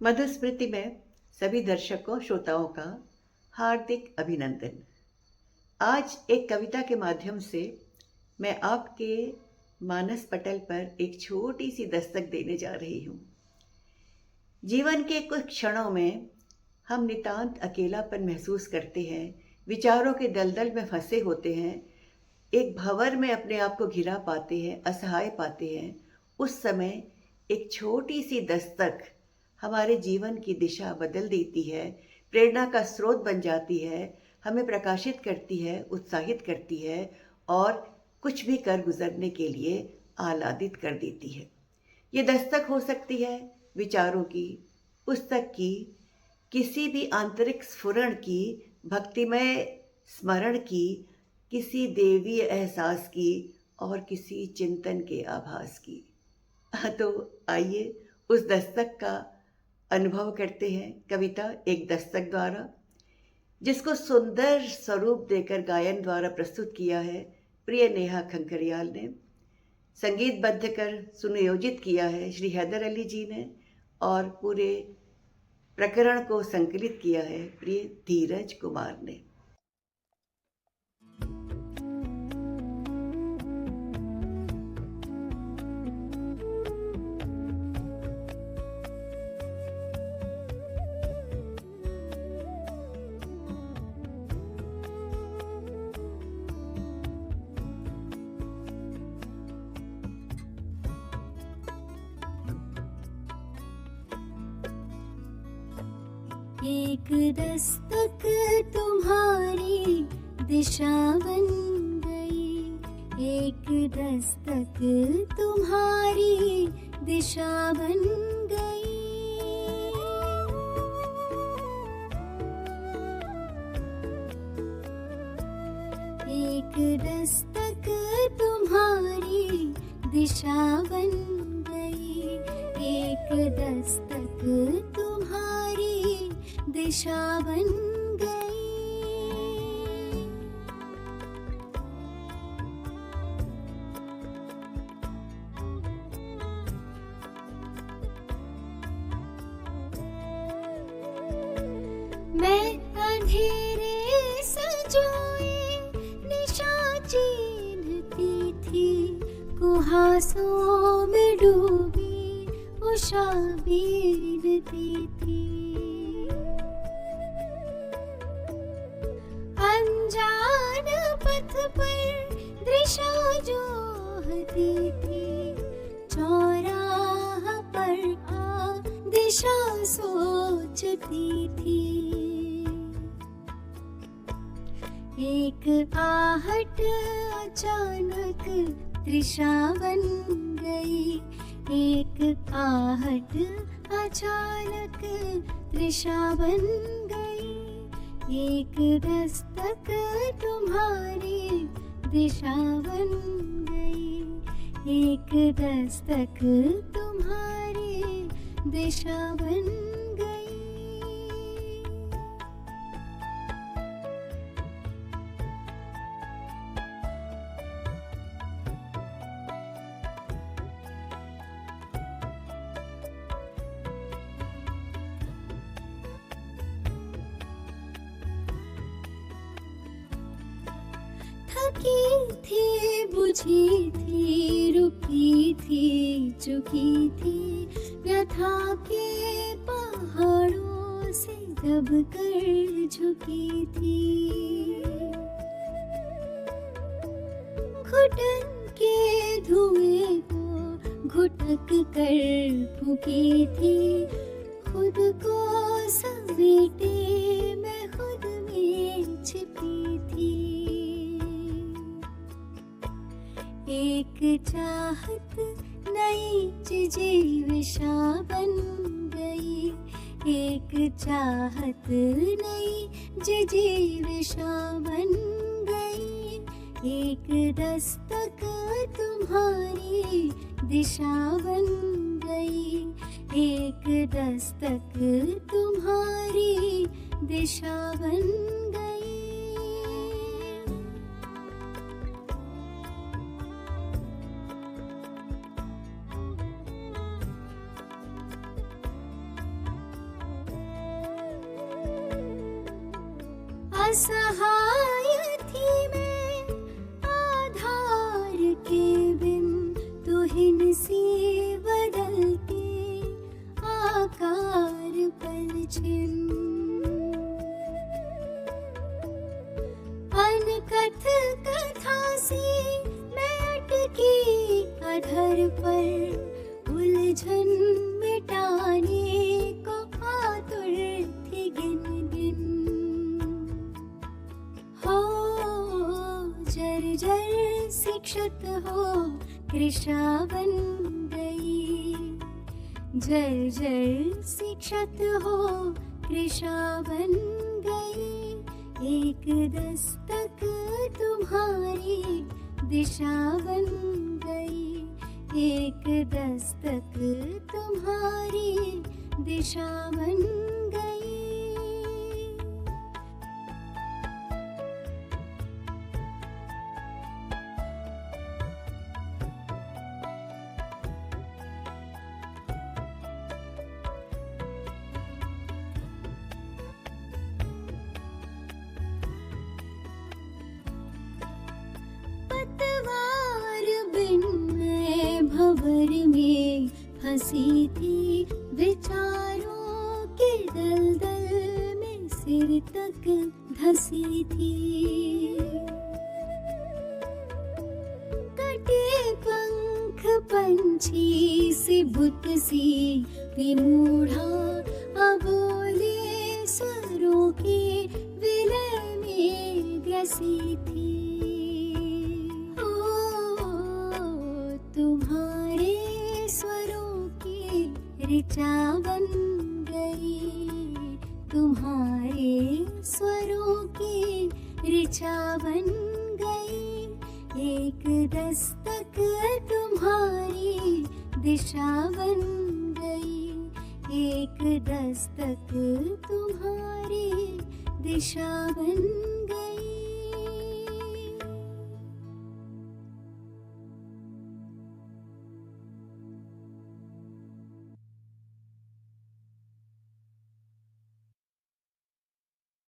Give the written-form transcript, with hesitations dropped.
मधुस्मृति में सभी दर्शकों श्रोताओं का हार्दिक अभिनंदन। आज एक कविता के माध्यम से मैं आपके मानस पटल पर एक छोटी सी दस्तक देने जा रही हूँ। जीवन के कुछ क्षणों में हम नितांत अकेलापन महसूस करते हैं, विचारों के दलदल में फंसे होते हैं, एक भंवर में अपने आप को घिरा पाते हैं, असहाय पाते हैं। उस समय एक छोटी सी दस्तक हमारे जीवन की दिशा बदल देती है, प्रेरणा का स्रोत बन जाती है, हमें प्रकाशित करती है, उत्साहित करती है और कुछ भी कर गुजरने के लिए आह्लादित कर देती है। ये दस्तक हो सकती है विचारों की, पुस्तक की, किसी भी आंतरिक स्फुरण की, भक्तिमय स्मरण की, किसी दैवीय एहसास की और किसी चिंतन के आभास की। तो आइए उस दस्तक का अनुभव करते हैं कविता एक दस्तक द्वारा, जिसको सुंदर स्वरूप देकर गायन द्वारा प्रस्तुत किया है प्रिय नेहा खंकरियाल ने, संगीतबद्ध कर सुनियोजित किया है श्री हैदर अली जी ने और पूरे प्रकरण को संकलित किया है प्रिय धीरज कुमार ने। एक दस्तक तुम्हारी दिशा बन गई, एक दस्तक तुम्हारी दिशा बन गई। एक दस्तक तुम्हारी दिशा बन गई, एक दस्तक तुम्हारी दिशा बन गई। मैं अंधेरे सजोए निशा चीन्हती थी, कुहासों में डूबी उषा बीनती थी। अनजान पथ पर दिशा जोहती थी, चौराह पर आ दिशा सोचती थी। एक आहट अचानक तृषा बन गई, एक आहट अचानक तृषा बन गई। एक दस्तक तुम्हारी दिशा बन गई, एक दस्तक तुम्हारी दिशा बन गई। थकी थी, बुझी थी, रुकी थी, चुकी थी, व्यथा के पहाड़ों से दब कर झुकी थी। घुटन के धुएं को घुटक कर फूकी थी, खुद को समेटे मैं खुद में छिपी थी। एक चाहत नई जिजीविषा बन गई, एक चाहत नई जिजीविषा बन गई। एक दस्तक तुम्हारी दिशा बन गई, एक दस्तक तुम्हारी दिशा बन गई। असहाय थी मैं, आधार के बिन तुहिन सी बदलती आकार पलछिन। अनकथ कथा सी मैं अटकी अधर पर, उलझन मिटाने को आतुर थी गिन गिन। हो जर्जर शिक्षित हो कृषा बन गई, जर्जर शिक्षित हो कृषा बन गई। एक दस्तक तुम्हारी दिशा बन गई, एक दस्तक तुम्हारी दिशा बन गई। पतवार बिन मैं भंवर में फंसी थी, विचारों के दलदल में सिर तक धंसी थी। कटे पंख पंछी सी बुत सी विमूढ़ा, अबोले स्वरों के विलय में ग्रसी थी। तुम्हारे स्वरों की ऋचा बन गई, तुम्हारे स्वरों की ऋचा बन गई। एक दस्तक तुम्हारी दिशा बन गई, एक दस्तक तुम्हारी दिशा बन गई।